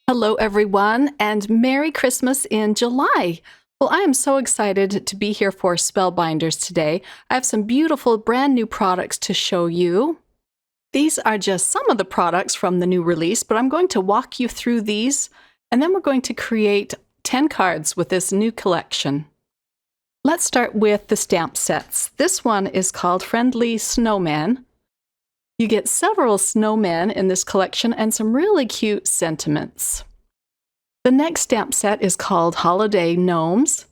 Hello, everyone, and Merry Christmas in July. Well, I am so excited to be here for Spellbinders today. I have some beautiful brand new products to show you. These are just some of the products from the new release, but I'm going to walk you through these, and then we're going to create 10 cards with this new collection. Let's start with the stamp sets. This one is called Friendly Snowman. You get several snowmen in this collection and some really cute sentiments. The next stamp set is called Holiday Gnomes.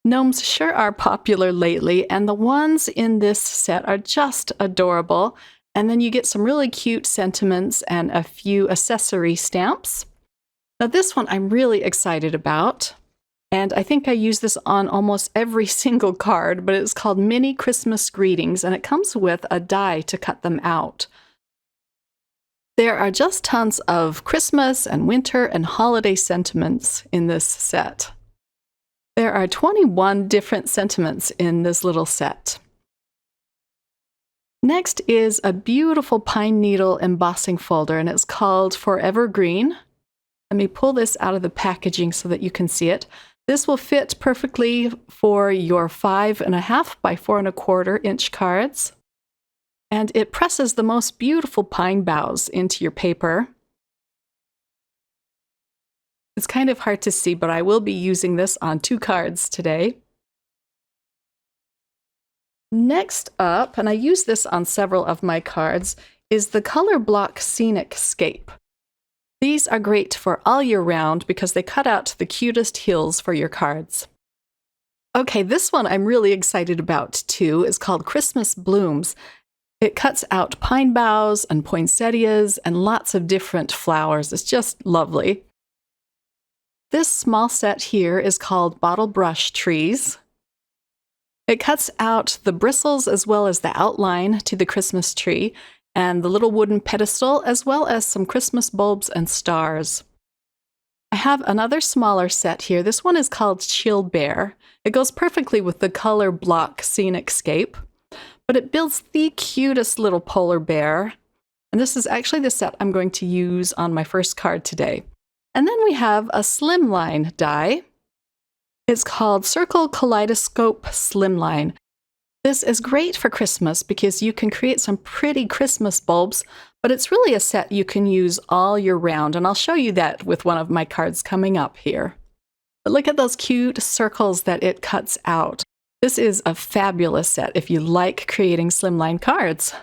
Gnomes sure are popular lately, and the ones in this set are just adorable. And then you get some really cute sentiments and a few accessory stamps. Now this one I'm really excited about, and I think I use this on almost every single card, but it's called Mini Christmas Greetings, and it comes with a die to cut them out. There are just tons of Christmas and winter and holiday sentiments in this set. There are 21 different sentiments in this little set. Next is a beautiful pine needle embossing folder, and it's called Forever Green. Let me pull this out of the packaging so that you can see it. This will fit perfectly for your 5.5 by 4.25 inch cards. And it presses the most beautiful pine boughs into your paper. It's kind of hard to see, but I will be using this on 2 cards today. Next up, and I use this on several of my cards, is the Color Block Scenic Scape. These are great for all year round because they cut out the cutest hills for your cards. Okay, this one I'm really excited about too. It's called Christmas Blooms. It cuts out pine boughs and poinsettias and lots of different flowers. It's just lovely. This small set here is called Bottle Brush Trees. It cuts out the bristles as well as the outline to the Christmas tree and the little wooden pedestal, as well as some Christmas bulbs and stars. I have another smaller set here. This one is called Chill Bear. It goes perfectly with the Color Block Scenic Scape, but it builds the cutest little polar bear. And this is actually the set I'm going to use on my first card today. And then we have a Slimline die. It's called Circle Kaleidoscope Slimline. This is great for Christmas because you can create some pretty Christmas bulbs, but it's really a set you can use all year round, and I'll show you that with one of my cards coming up here. But look at those cute circles that it cuts out. This is a fabulous set if you like creating slimline cards.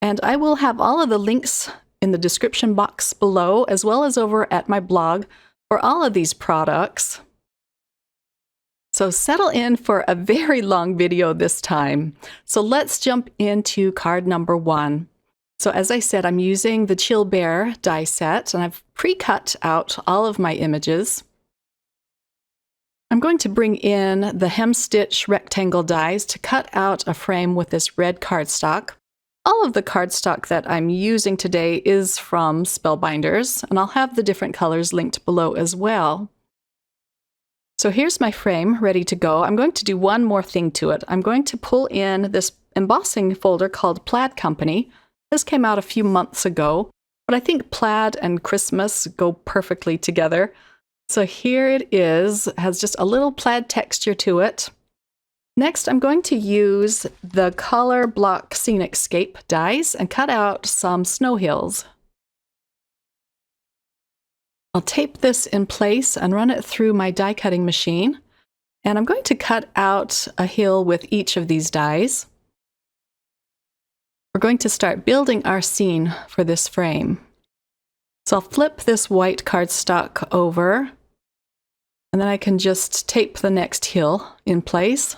And I will have all of the links in the description box below, as well as over at my blog for all of these products. So settle in for a very long video this time. So let's jump into card number 1. So as I said, I'm using the Chill Bear die set, and I've pre-cut out all of my images. I'm going to bring in the hem stitch rectangle dies to cut out a frame with this red cardstock. All of the cardstock that I'm using today is from Spellbinders, and I'll have the different colors linked below as well. So here's my frame ready to go. I'm going to do one more thing to it. I'm going to pull in this embossing folder called Plaid Company. This came out a few months ago, but I think plaid and Christmas go perfectly together. So here it is. It has just a little plaid texture to it. Next, I'm going to use the Color Block Scenic Scape dies and cut out some snow hills. I'll tape this in place and run it through my die cutting machine. And I'm going to cut out a hill with each of these dies. We're going to start building our scene for this frame. So I'll flip this white cardstock over, and then I can just tape the next hill in place.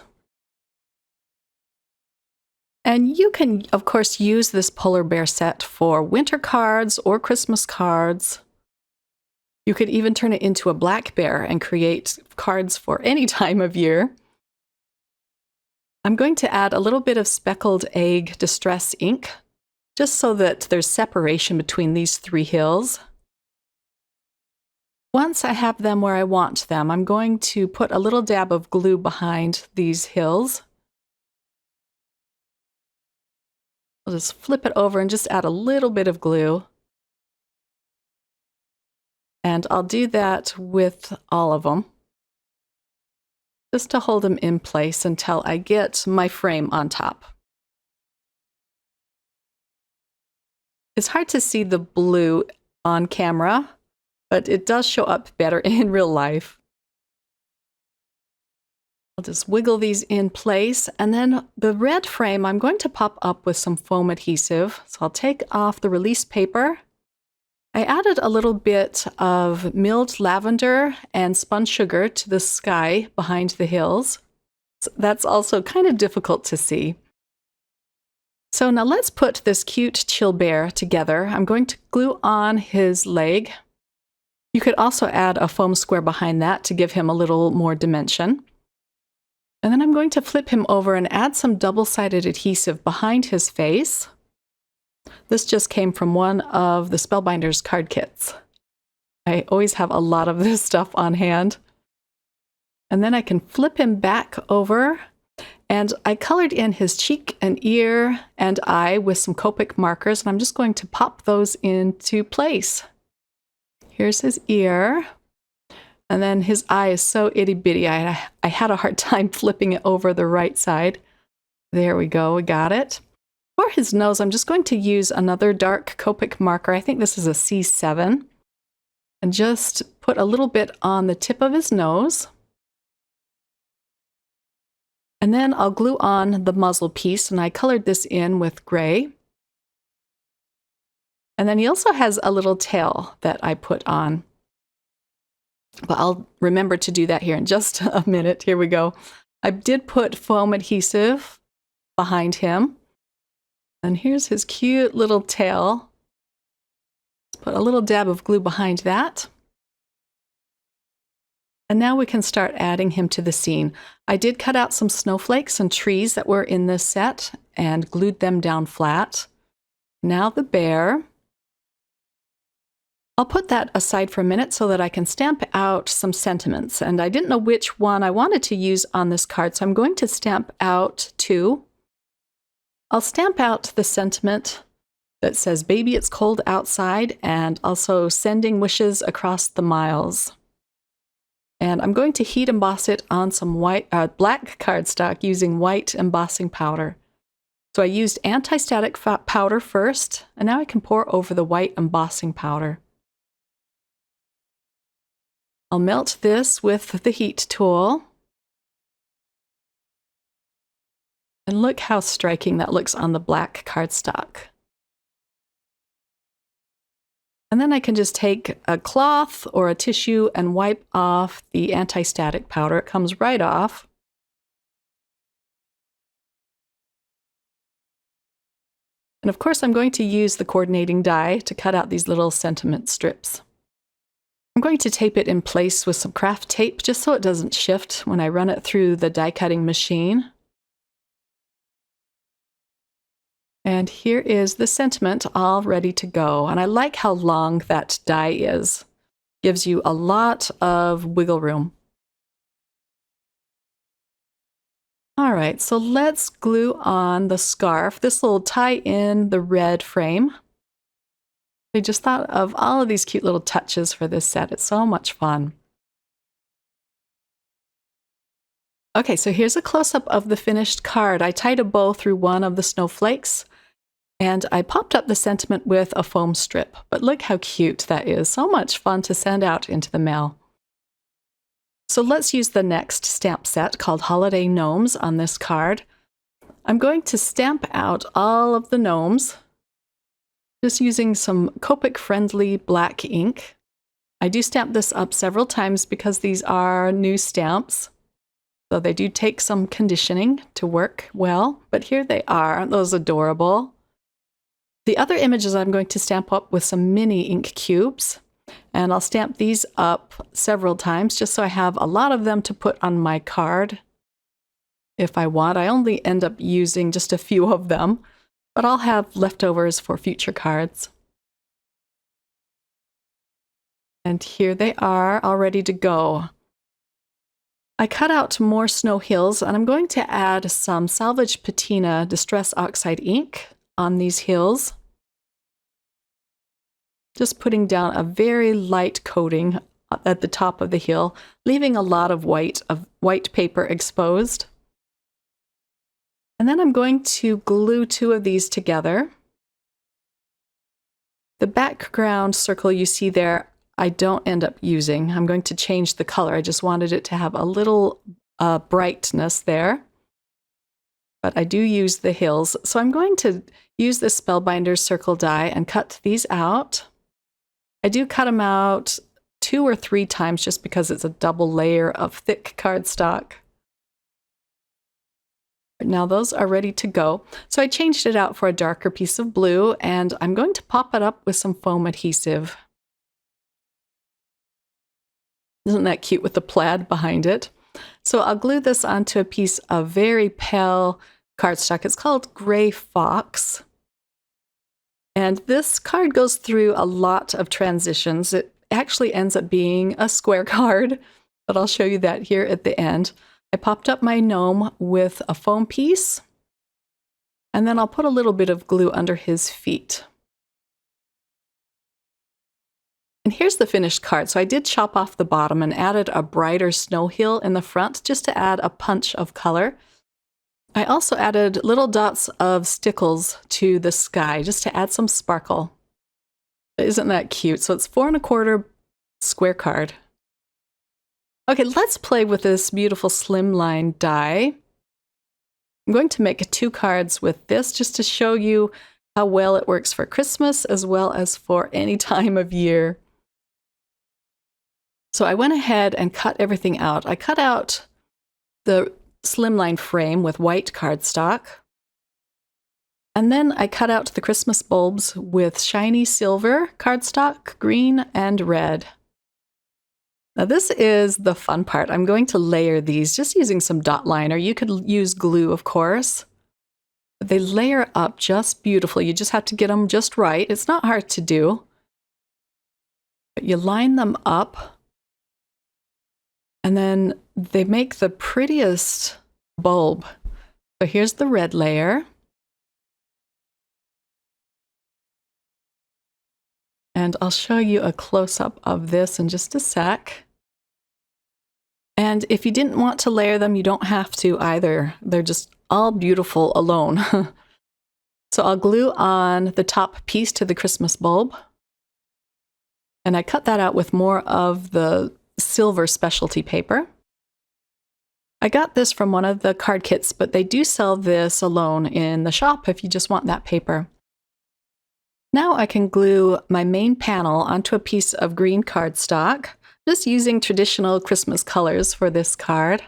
And you can, of course, use this polar bear set for winter cards or Christmas cards. You could even turn it into a black bear and create cards for any time of year. I'm going to add a little bit of speckled egg distress ink, just so that there's separation between these 3 hills. Once I have them where I want them, I'm going to put a little dab of glue behind these hills. I'll just flip it over and just add a little bit of glue. And I'll do that with all of them, just to hold them in place until I get my frame on top. It's hard to see the blue on camera, but it does show up better in real life. I'll just wiggle these in place, and then the red frame I'm going to pop up with some foam adhesive. So I'll take off the release paper. I added a little bit of milled lavender and spun sugar to the sky behind the hills. So that's also kind of difficult to see. So now let's put this cute chill bear together. I'm going to glue on his leg. You could also add a foam square behind that to give him a little more dimension. And then I'm going to flip him over and add some double-sided adhesive behind his face. This just came from one of the Spellbinders card kits. I always have a lot of this stuff on hand. And then I can flip him back over, and I colored in his cheek and ear and eye with some Copic markers, and I'm just going to pop those into place. Here's his ear. And then his eye is so itty-bitty, I had a hard time flipping it over the right side. There we go, we got it. For his nose, I'm just going to use another dark Copic marker. I think this is a C7. And just put a little bit on the tip of his nose. And then I'll glue on the muzzle piece, and I colored this in with gray. And then he also has a little tail that I put on. But I'll remember to do that here in just a minute. Here we go. I did put foam adhesive behind him. And here's his cute little tail. Let's put a little dab of glue behind that. And now we can start adding him to the scene. I did cut out some snowflakes and trees that were in this set and glued them down flat. Now the bear. I'll put that aside for a minute so that I can stamp out some sentiments. And I didn't know which one I wanted to use on this card, so I'm going to stamp out two. I'll stamp out the sentiment that says, "Baby, it's cold outside," and also "Sending wishes across the miles." And I'm going to heat emboss it on some black cardstock using white embossing powder. So I used anti-static powder first, and now I can pour over the white embossing powder. I'll melt this with the heat tool. And look how striking that looks on the black cardstock. And then I can just take a cloth or a tissue and wipe off the anti-static powder. It comes right off. And of course, I'm going to use the coordinating die to cut out these little sentiment strips. I'm going to tape it in place with some craft tape just so it doesn't shift when I run it through the die cutting machine. And here is the sentiment all ready to go. And I like how long that die is. Gives you a lot of wiggle room. All right, so let's glue on the scarf. This will tie in the red frame. I just thought of all of these cute little touches for this set. It's so much fun. Okay, so here's a close-up of the finished card. I tied a bow through one of the snowflakes, and I popped up the sentiment with a foam strip. But look how cute that is. So much fun to send out into the mail. So let's use the next stamp set called Holiday Gnomes on this card. I'm going to stamp out all of the gnomes, just using some Copic-friendly black ink. I do stamp this up several times because these are new stamps. So they do take some conditioning to work well, but here they are. Aren't those adorable? The other images I'm going to stamp up with some mini ink cubes, and I'll stamp these up several times just so I have a lot of them to put on my card if I want. I only end up using just a few of them, but I'll have leftovers for future cards. And here they are, all ready to go. I cut out more snow hills, and I'm going to add some Salvage Patina Distress Oxide ink on these hills. Just putting down a very light coating at the top of the heel, leaving a lot of white paper exposed. And then I'm going to glue two of these together. The background circle you see there, I don't end up using. I'm going to change the color. I just wanted it to have a little brightness there. But I do use the hills. So I'm going to use the Spellbinders circle die and cut these out. I do cut them out 2 or 3 times just because it's a double layer of thick cardstock. Now those are ready to go. So I changed it out for a darker piece of blue, and I'm going to pop it up with some foam adhesive. Isn't that cute with the plaid behind it? So I'll glue this onto a piece of very pale cardstock. It's called Gray Fox. And this card goes through a lot of transitions. It actually ends up being a square card, but I'll show you that here at the end. I popped up my gnome with a foam piece, and then I'll put a little bit of glue under his feet. And here's the finished card. So I did chop off the bottom and added a brighter snow hill in the front just to add a punch of color. I also added little dots of stickles to the sky just to add some sparkle. Isn't that cute? So it's 4 1/4 square card. Okay, let's play with this beautiful Slimline die. I'm going to make 2 cards with this just to show you how well it works for Christmas as well as for any time of year. So I went ahead and cut everything out. I cut out the Slimline frame with white cardstock. And then I cut out the Christmas bulbs with shiny silver cardstock, green and red. Now this is the fun part. I'm going to layer these just using some dot liner. You could use glue, of course. But they layer up just beautifully. You just have to get them just right. It's not hard to do. But you line them up, and then they make the prettiest bulb. So here's the red layer. And I'll show you a close-up of this in just a sec. And if you didn't want to layer them, you don't have to either. They're just all beautiful alone. So I'll glue on the top piece to the Christmas bulb. And I cut that out with more of the silver specialty paper. I got this from one of the card kits, but they do sell this alone in the shop if you just want that paper. Now I can glue my main panel onto a piece of green cardstock, just using traditional Christmas colors for this card.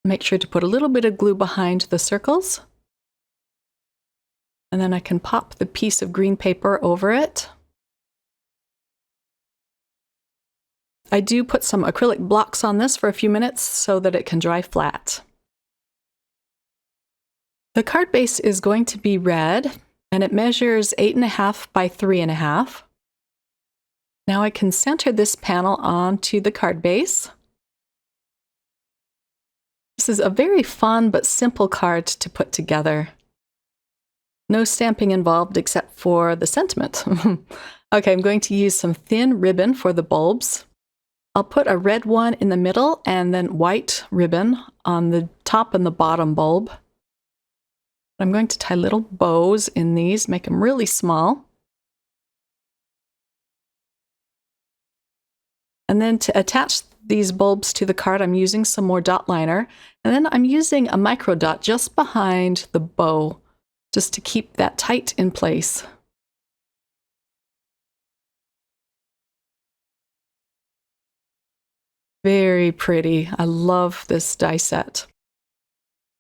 Make sure to put a little bit of glue behind the circles. And then I can pop the piece of green paper over it. I do put some acrylic blocks on this for a few minutes so that it can dry flat. The card base is going to be red, and it measures 8.5 by 3.5. Now I can center this panel onto the card base. This is a very fun but simple card to put together. No stamping involved except for the sentiment. Okay, I'm going to use some thin ribbon for the bulbs. I'll put a red one in the middle and then white ribbon on the top and the bottom bulb. I'm going to tie little bows in these, make them really small. And then to attach these bulbs to the card, I'm using some more dot liner. And then I'm using a micro dot just behind the bow, just to keep that tight in place. Very pretty. I love this die set.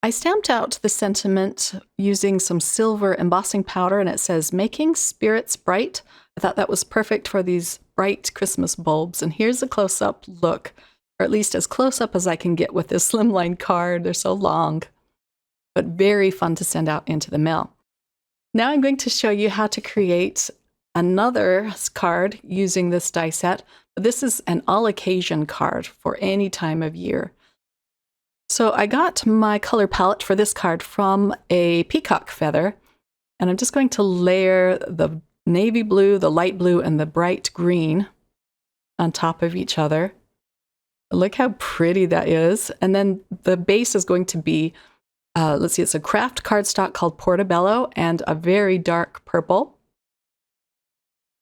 I stamped out the sentiment using some silver embossing powder, and it says, "Making Spirits Bright." I thought that was perfect for these bright Christmas bulbs. And here's a close-up look, or at least as close-up as I can get with this Slimline card. They're so long, but very fun to send out into the mail. Now I'm going to show you how to create another card using this die set. This is an all-occasion card for any time of year. So I got my color palette for this card from a peacock feather, and I'm just going to layer the navy blue, the light blue, and the bright green on top of each other. Look how pretty that is. And then the base is going to be, let's see, it's a craft cardstock called Portobello and a very dark purple.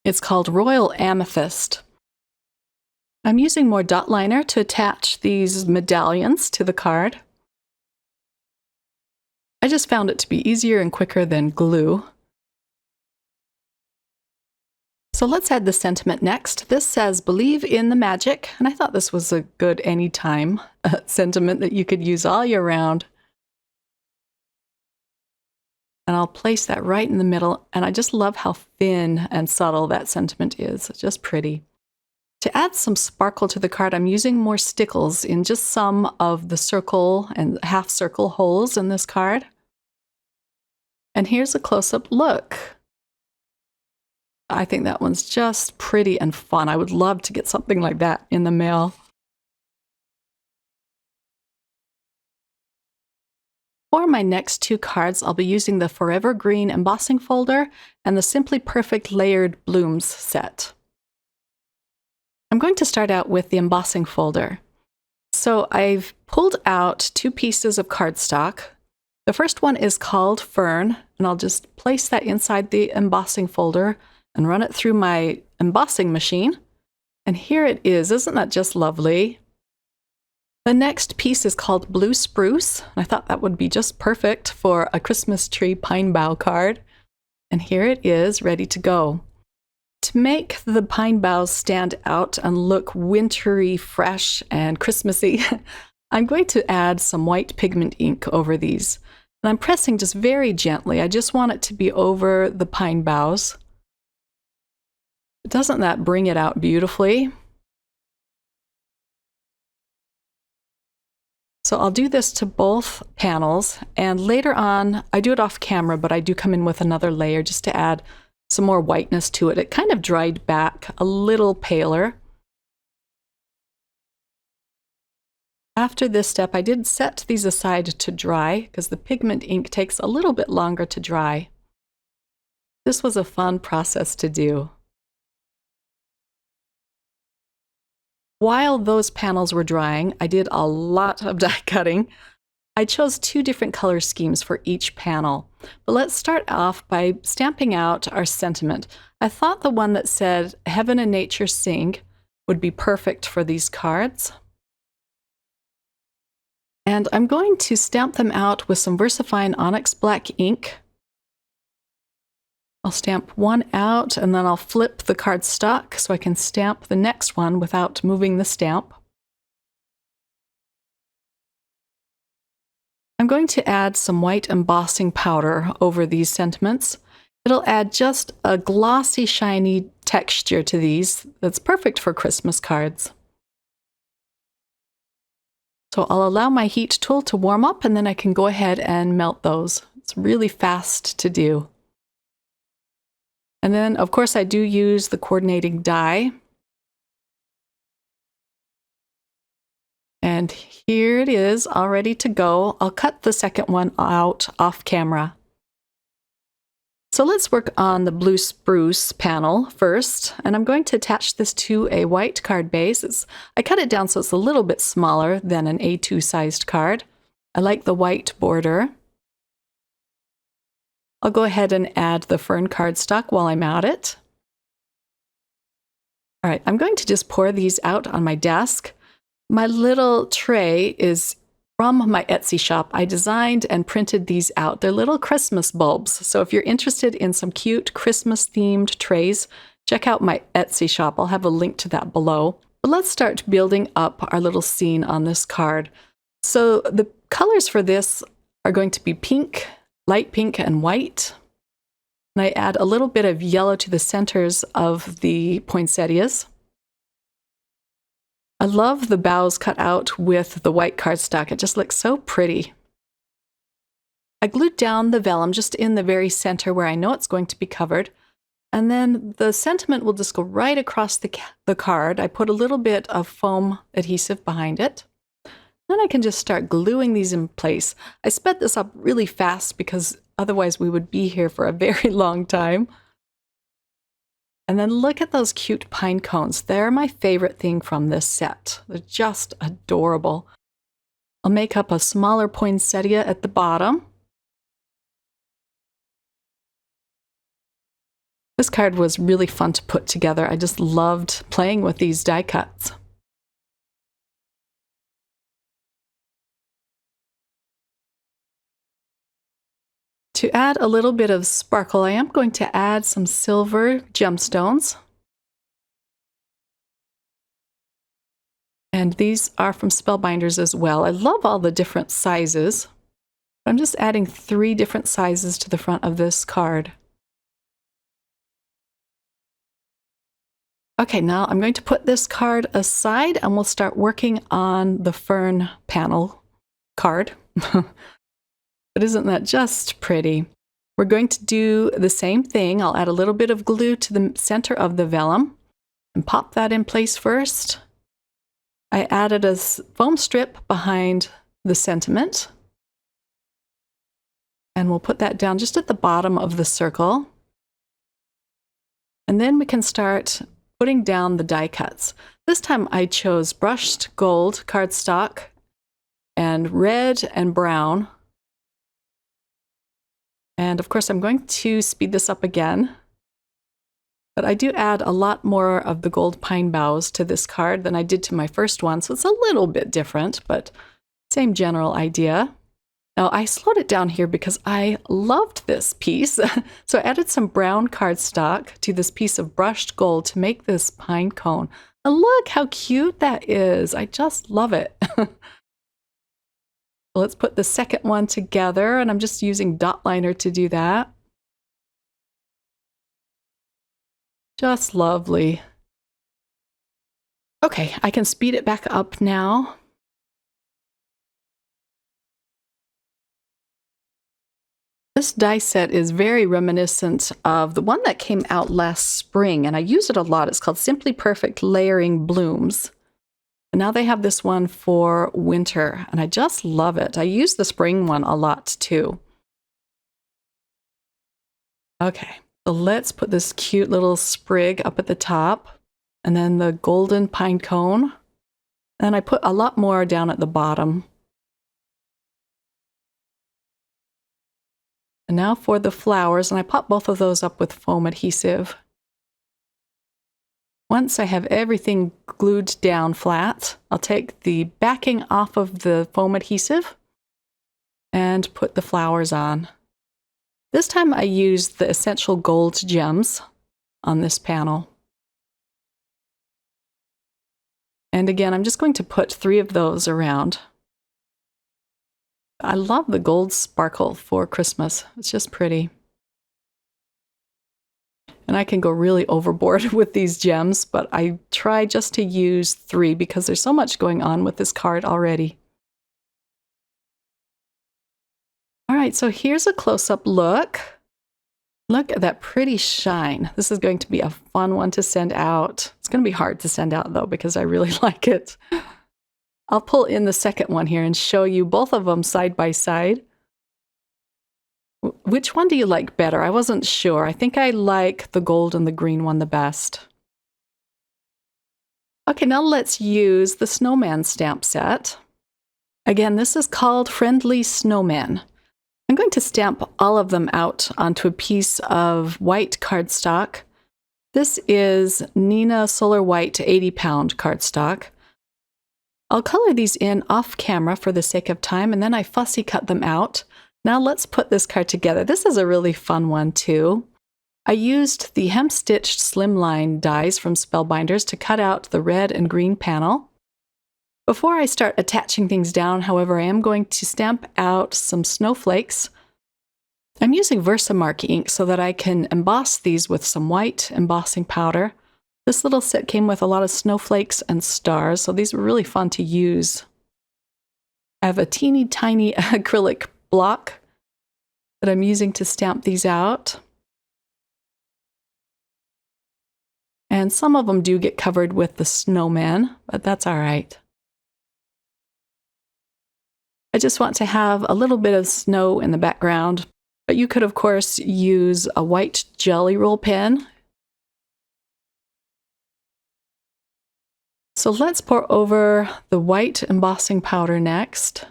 It's called Royal Amethyst. I'm using more dot liner to attach these medallions to the card. I just found it to be easier and quicker than glue. So let's add the sentiment next. This says, "Believe in the magic," and I thought this was a good anytime sentiment that you could use all year round. And I'll place that right in the middle, and I just love how thin and subtle that sentiment is. It's just pretty. To add some sparkle to the card, I'm using more stickles in just some of the circle and half circle holes in this card. And here's a close-up look. I think that one's just pretty and fun. I would love to get something like that in the mail. For my next two cards, I'll be using the Forever Green embossing folder and the Simply Perfect Layered Blooms set. I'm going to start out with the embossing folder. So I've pulled out two pieces of cardstock. The first one is called Fern, and I'll just place that inside the embossing folder and run it through my embossing machine. And here it is. Isn't that just lovely? The next piece is called Blue Spruce. I thought that would be just perfect for a Christmas tree pine bough card. And here it is, ready to go. To make the pine boughs stand out and look wintry, fresh, and Christmassy, I'm going to add some white pigment ink over these. And I'm pressing just very gently. I just want it to be over the pine boughs. Doesn't that bring it out beautifully? So I'll do this to both panels, and later on, I do it off camera, but I do come in with another layer just to add some more whiteness to it. It kind of dried back a little paler. After this step, I did set these aside to dry because the pigment ink takes a little bit longer to dry. This was a fun process to do. While those panels were drying, I did a lot of die cutting. I chose two different color schemes for each panel. But let's start off by stamping out our sentiment. I thought the one that said "Heaven and Nature Sing" would be perfect for these cards. And I'm going to stamp them out with some VersaFine Onyx Black ink. I'll stamp one out, and then I'll flip the cardstock so I can stamp the next one without moving the stamp. I'm going to add some white embossing powder over these sentiments. It'll add just a glossy, shiny texture to these that's perfect for Christmas cards. So I'll allow my heat tool to warm up, and then I can go ahead and melt those. It's really fast to do. And then, of course, I do use the coordinating die. And here it is, all ready to go. I'll cut the second one out off camera. So let's work on the Blue Spruce panel first. And I'm going to attach this to a white card base. I cut it down so it's a little bit smaller than an A2 sized card. I like the white border. I'll go ahead and add the fern cardstock while I'm at it. All right, I'm going to just pour these out on my desk. My little tray is from my Etsy shop. I designed and printed these out. They're little Christmas bulbs. So if you're interested in some cute Christmas-themed trays, check out my Etsy shop. I'll have a link to that below. But let's start building up our little scene on this card. So the colors for this are going to be pink, light pink, and white. And I add a little bit of yellow to the centers of the poinsettias. I love the boughs cut out with the white cardstock. It just looks so pretty. I glued down the vellum just in the very center where I know it's going to be covered. And then the sentiment will just go right across the card. I put a little bit of foam adhesive behind it. Then I can just start gluing these in place. I sped this up really fast because otherwise we would be here for a very long time. And then look at those cute pine cones. They're my favorite thing from this set. They're just adorable. I'll make up a smaller poinsettia at the bottom. This card was really fun to put together. I just loved playing with these die cuts. To add a little bit of sparkle, I am going to add some silver gemstones. And these are from Spellbinders as well. I love all the different sizes. I'm just adding 3 different sizes to the front of this card. Okay, now I'm going to put this card aside and we'll start working on the fern panel card. But isn't that just pretty? We're going to do the same thing. I'll add a little bit of glue to the center of the vellum and pop that in place first. I added a foam strip behind the sentiment. And we'll put that down just at the bottom of the circle. And then we can start putting down the die cuts. This time I chose brushed gold cardstock and red and brown. And of course, I'm going to speed this up again. But I do add a lot more of the gold pine boughs to this card than I did to my first one, so it's a little bit different, but same general idea. Now, I slowed it down here because I loved this piece. So I added some brown cardstock to this piece of brushed gold to make this pine cone. And look how cute that is. I just love it. Let's put the second one together, and I'm just using dot liner to do that. Just lovely. Okay, I can speed it back up now. This die set is very reminiscent of the one that came out last spring, and I use it a lot. It's called Simply Perfect Layering Blooms. And now they have this one for winter, and I just love it. I use the spring one a lot too. Okay, so let's put this cute little sprig up at the top, and then the golden pine cone. And I put a lot more down at the bottom. And now for the flowers, and I pop both of those up with foam adhesive. Once I have everything glued down flat, I'll take the backing off of the foam adhesive and put the flowers on. This time I used the Essential Gold gems on this panel. And again, I'm just going to put 3 of those around. I love the gold sparkle for Christmas. It's just pretty. And I can go really overboard with these gems, but I try just to use 3 because there's so much going on with this card already. All right, so here's a close-up look. Look at that pretty shine. This is going to be a fun one to send out. It's going to be hard to send out, though, because I really like it. I'll pull in the second one here and show you both of them side by side. Which one do you like better? I wasn't sure. I think I like the gold and the green one the best. Okay, now let's use the Snowman stamp set. Again, this is called Friendly Snowman. I'm going to stamp all of them out onto a piece of white cardstock. This is Nina Solar White 80-pound cardstock. I'll color these in off camera for the sake of time, and then I fussy cut them out. Now let's put this card together. This is a really fun one too. I used the hem-stitched Slimline dies from Spellbinders to cut out the red and green panel. Before I start attaching things down, however, I am going to stamp out some snowflakes. I'm using Versamark ink so that I can emboss these with some white embossing powder. This little set came with a lot of snowflakes and stars, so these were really fun to use. I have a teeny tiny acrylic block that I'm using to stamp these out. And some of them do get covered with the snowman, but that's all right. I just want to have a little bit of snow in the background, but you could, of course, use a white Jelly Roll pen So let's pour over the white embossing powder next.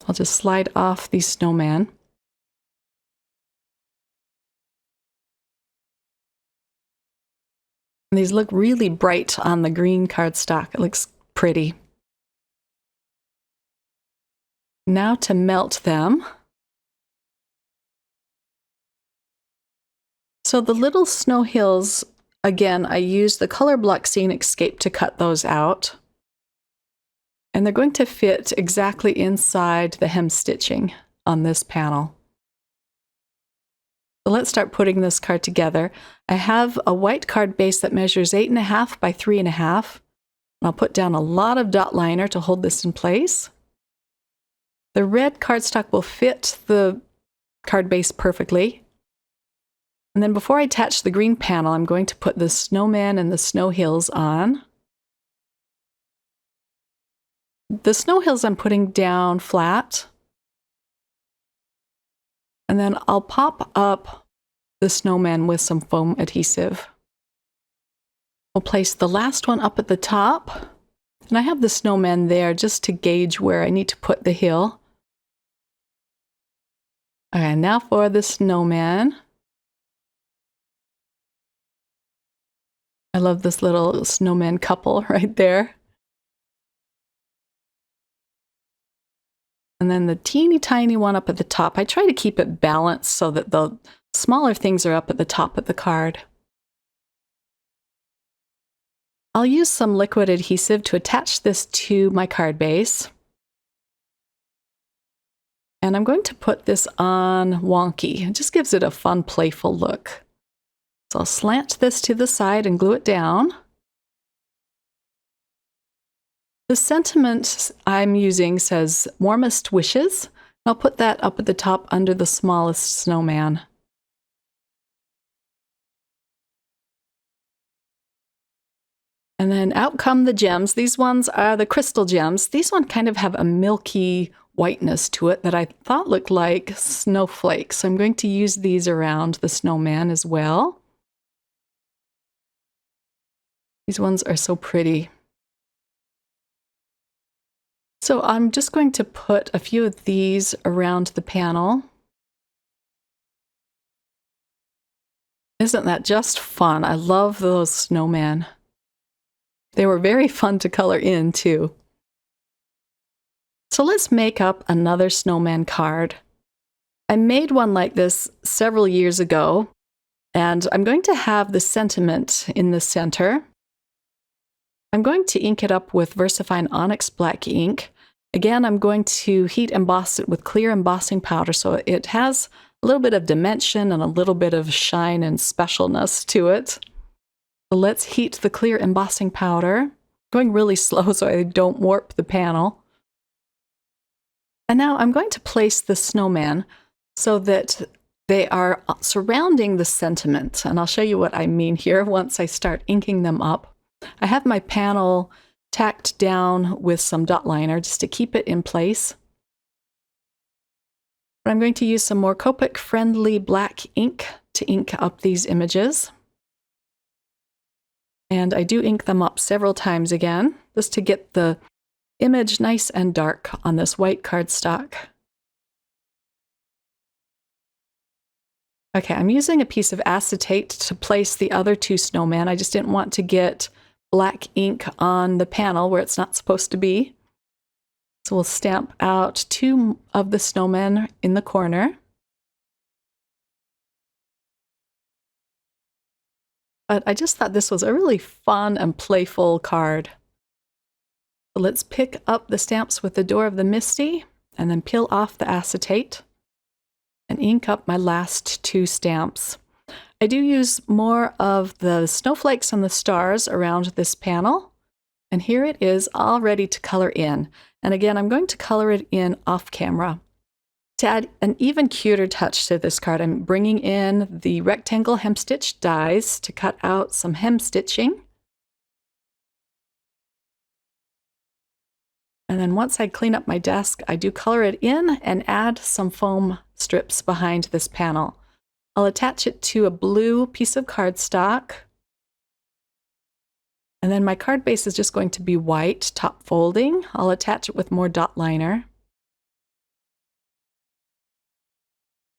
I'll just slide off the snowman. And these look really bright on the green cardstock. It looks pretty. Now to melt them. So the little snow hills, again, I used the color block Scenic Scape to cut those out. And they're going to fit exactly inside the hem stitching on this panel. So let's start putting this card together. I have a white card base that measures 8.5 by 3.5. I'll put down a lot of dot liner to hold this in place. The red cardstock will fit the card base perfectly. And then before I attach the green panel, I'm going to put the snowman and the snow hills on. The snow hills I'm putting down flat. And then I'll pop up the snowman with some foam adhesive. We'll place the last one up at the top. And I have the snowman there just to gauge where I need to put the hill. Okay, now for the snowman. I love this little snowman couple right there. And then the teeny tiny one up at the top. I try to keep it balanced so that the smaller things are up at the top of the card. I'll use some liquid adhesive to attach this to my card base. And I'm going to put this on wonky. It just gives it a fun, playful look. So I'll slant this to the side and glue it down. The sentiment I'm using says warmest wishes. I'll put that up at the top under the smallest snowman. And then out come the gems. These ones are the crystal gems. These ones kind of have a milky whiteness to it that I thought looked like snowflakes. So I'm going to use these around the snowman as well. These ones are so pretty. So I'm just going to put a few of these around the panel. Isn't that just fun? I love those snowmen. They were very fun to color in too. So let's make up another snowman card. I made one like this several years ago, and I'm going to have the sentiment in the center. I'm going to ink it up with VersaFine Onyx Black ink. Again, I'm going to heat emboss it with clear embossing powder so it has a little bit of dimension and a little bit of shine and specialness to it. So let's heat the clear embossing powder, going really slow so I don't warp the panel. And now I'm going to place the snowman so that they are surrounding the sentiment. And I'll show you what I mean here once I start inking them up. I have my panel tacked down with some dot liner just to keep it in place. But I'm going to use some more Copic-friendly black ink to ink up these images. And I do ink them up several times again, just to get the image nice and dark on this white cardstock. Okay, I'm using a piece of acetate to place the other two snowmen. I just didn't want to get black ink on the panel where it's not supposed to be. So we'll stamp out two of the snowmen in the corner. But I just thought this was a really fun and playful card. So let's pick up the stamps with the Door of the Misty and then peel off the acetate and ink up my last two stamps. I do use more of the snowflakes and the stars around this panel. And here it is all ready to color in. And again, I'm going to color it in off camera. To add an even cuter touch to this card, I'm bringing in the rectangle hem stitch dies to cut out some hem stitching. And then once I clean up my desk, I do color it in and add some foam strips behind this panel. I'll attach it to a blue piece of cardstock. And then my card base is just going to be white, top folding. I'll attach it with more dot liner.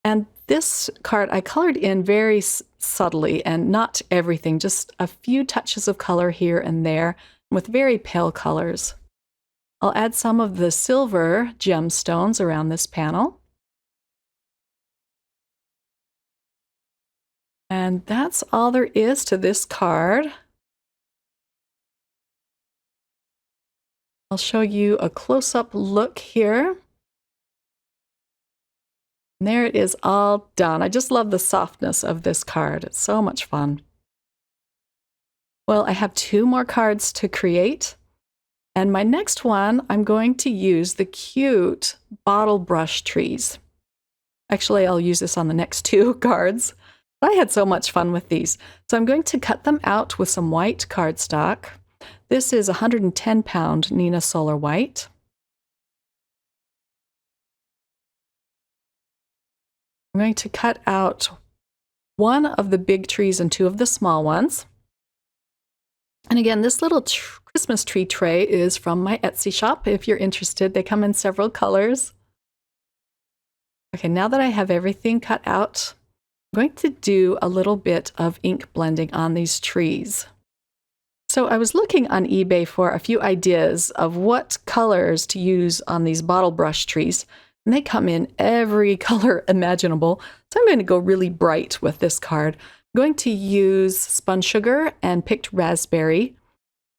And this card I colored in very subtly, and not everything, just a few touches of color here and there with very pale colors. I'll add some of the silver gemstones around this panel. And that's all there is to this card. I'll show you a close-up look here. And there it is, all done. I just love the softness of this card. It's so much fun. Well, I have 2 more cards to create. And my next one, I'm going to use the cute bottle brush trees. Actually, I'll use this on the next 2 cards. I had so much fun with these. So I'm going to cut them out with some white cardstock. This is 110-pound Nina Solar White. I'm going to cut out 1 of the big trees and 2 of the small ones. And again, this little Christmas tree tray is from my Etsy shop. If you're interested, they come in several colors. Okay, now that I have everything cut out, I'm going to do a little bit of ink blending on these trees. So I was looking on eBay for a few ideas of what colors to use on these bottle brush trees, and they come in every color imaginable. So I'm going to go really bright with this card. I'm going to use spun sugar and picked raspberry.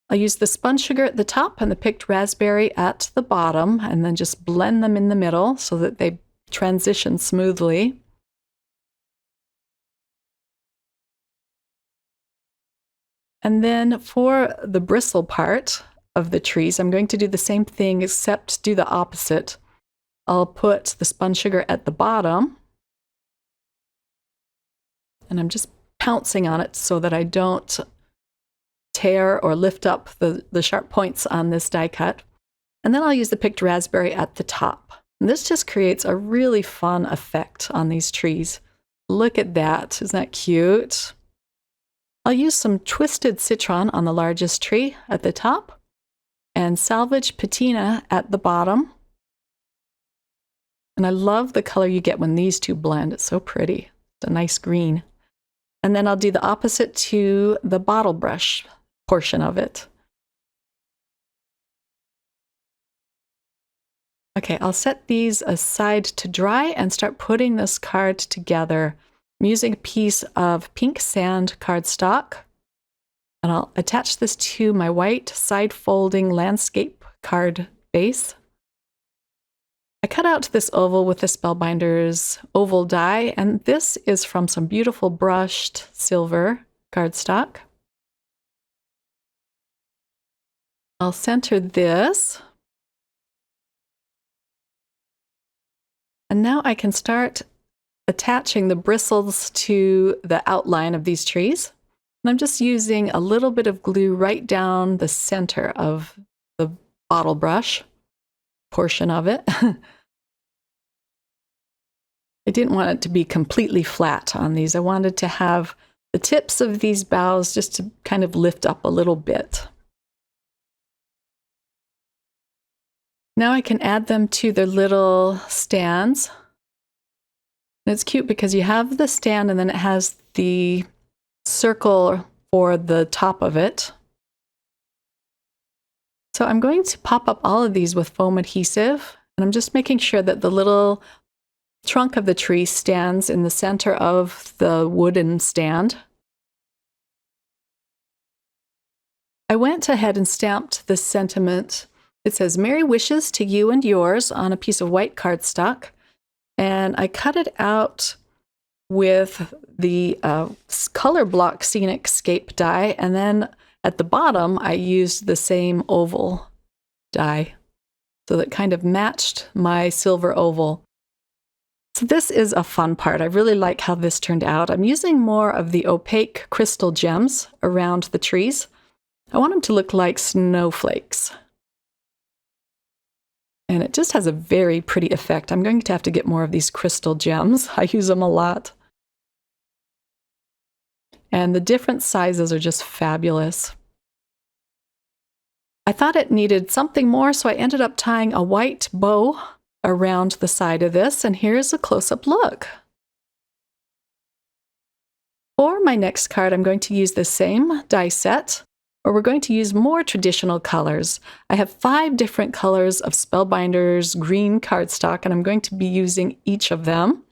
I'll use the spun sugar at the top and the picked raspberry at the bottom, and then just blend them in the middle so that they transition smoothly. And then for the bristle part of the trees, I'm going to do the same thing except do the opposite. I'll put the spun sugar at the bottom, and I'm just pouncing on it so that I don't tear or lift up the sharp points on this die cut. And then I'll use the picked raspberry at the top. And this just creates a really fun effect on these trees. Look at that, isn't that cute? I'll use some twisted citron on the largest tree at the top and salvage patina at the bottom. And I love the color you get when these 2 blend. It's so pretty. It's a nice green. And then I'll do the opposite to the bottle brush portion of it. Okay, I'll set these aside to dry and start putting this card together. I'm using a piece of pink sand cardstock, and I'll attach this to my white side folding landscape card base. I cut out this oval with the Spellbinders oval die, and this is from some beautiful brushed silver cardstock. I'll center this. And now I can start attaching the bristles to the outline of these trees. And I'm just using a little bit of glue right down the center of the bottle brush portion of it. I didn't want it to be completely flat on these. I wanted to have the tips of these boughs just to kind of lift up a little bit. Now I can add them to their little stands. And it's cute because you have the stand and then it has the circle for the top of it. So I'm going to pop up all of these with foam adhesive, and I'm just making sure that the little trunk of the tree stands in the center of the wooden stand. I went ahead and stamped this sentiment. It says, "Merry wishes to you and yours," on a piece of white cardstock. And I cut it out with the color block Scenic Scape die, and then at the bottom I used the same oval die, so that kind of matched my silver oval. So this is a fun part. I really like how this turned out. I'm using more of the opaque crystal gems around the trees. I want them to look like snowflakes. And it just has a very pretty effect. I'm going to have to get more of these crystal gems. I use them a lot. And the different sizes are just fabulous. I thought it needed something more, so I ended up tying a white bow around the side of this, and here's a close-up look. For my next card, I'm going to use the same die set, or we're going to use more traditional colors. I have 5 different colors of Spellbinders green cardstock, and I'm going to be using each of them.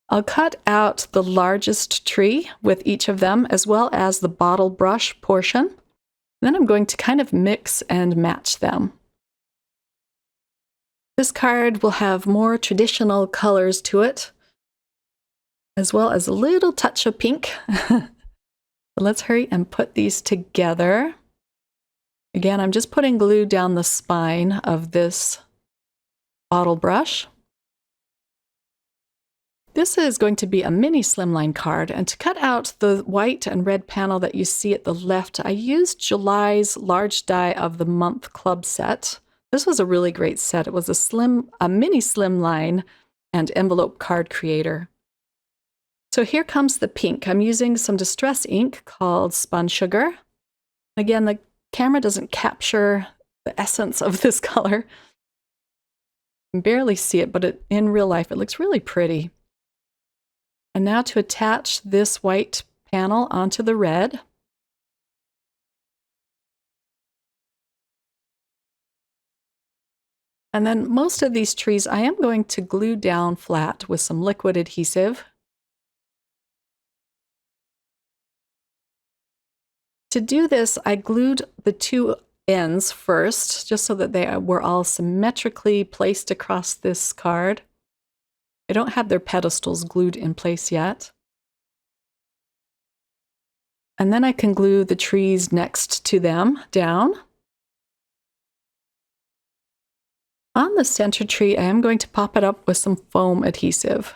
I'll cut out the largest tree with each of them, as well as the bottle brush portion. Then I'm going to kind of mix and match them. This card will have more traditional colors to it, as well as a little touch of pink. Let's hurry and put these together. Again, I'm just putting glue down the spine of this bottle brush. This is going to be a mini Slimline card, and to cut out the white and red panel that you see at the left, I used July's large die of the month club set. This was a really great set. It was a mini Slimline and envelope card creator. So here comes the pink. I'm using some distress ink called Spun Sugar. Again, the camera doesn't capture the essence of this color. You can barely see it, but in real life, it looks really pretty. And now to attach this white panel onto the red. And then most of these trees I am going to glue down flat with some liquid adhesive. To do this, I glued the 2 ends first, just so that they were all symmetrically placed across this card. They don't have their pedestals glued in place yet. And then I can glue the trees next to them down. On the center tree, I am going to pop it up with some foam adhesive,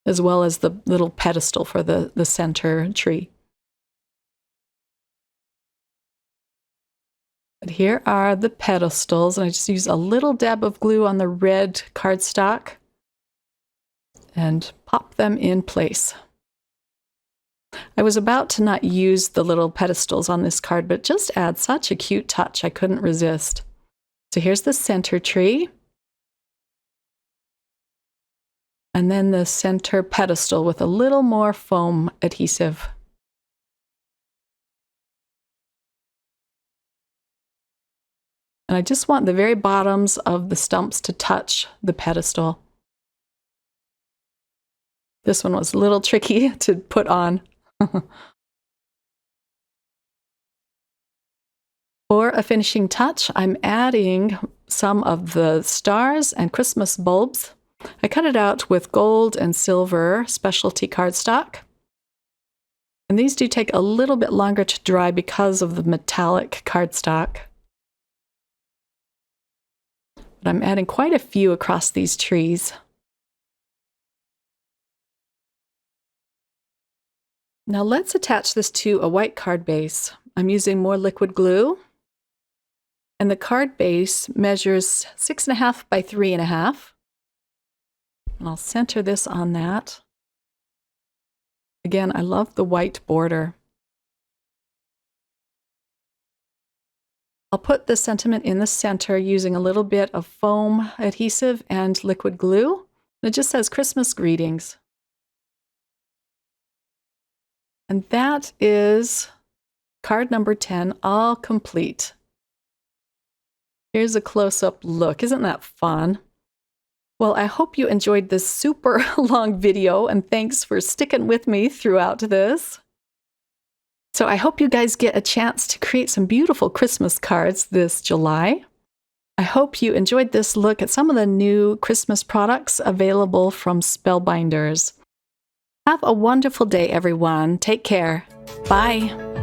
as well as the little pedestal for the center tree. But here are the pedestals, and I just use a little dab of glue on the red cardstock and pop them in place. I was about to not use the little pedestals on this card, but it just adds such a cute touch. I couldn't resist. So here's the center tree. And then the center pedestal with a little more foam adhesive. And I just want the very bottoms of the stumps to touch the pedestal. This one was a little tricky to put on. For a finishing touch, I'm adding some of the stars and Christmas bulbs. I cut it out with gold and silver specialty cardstock. And these do take a little bit longer to dry because of the metallic cardstock. But I'm adding quite a few across these trees. Now let's attach this to a white card base. I'm using more liquid glue. And the card base measures 6.5 by 3.5. And I'll center this on that. Again, I love the white border. I'll put the sentiment in the center using a little bit of foam adhesive and liquid glue. It just says Christmas greetings. And that is card number 10, all complete. Here's a close-up look. Isn't that fun? Well, I hope you enjoyed this super long video, and thanks for sticking with me throughout this. So I hope you guys get a chance to create some beautiful Christmas cards this July. I hope you enjoyed this look at some of the new Christmas products available from Spellbinders. Have a wonderful day, everyone. Take care. Bye.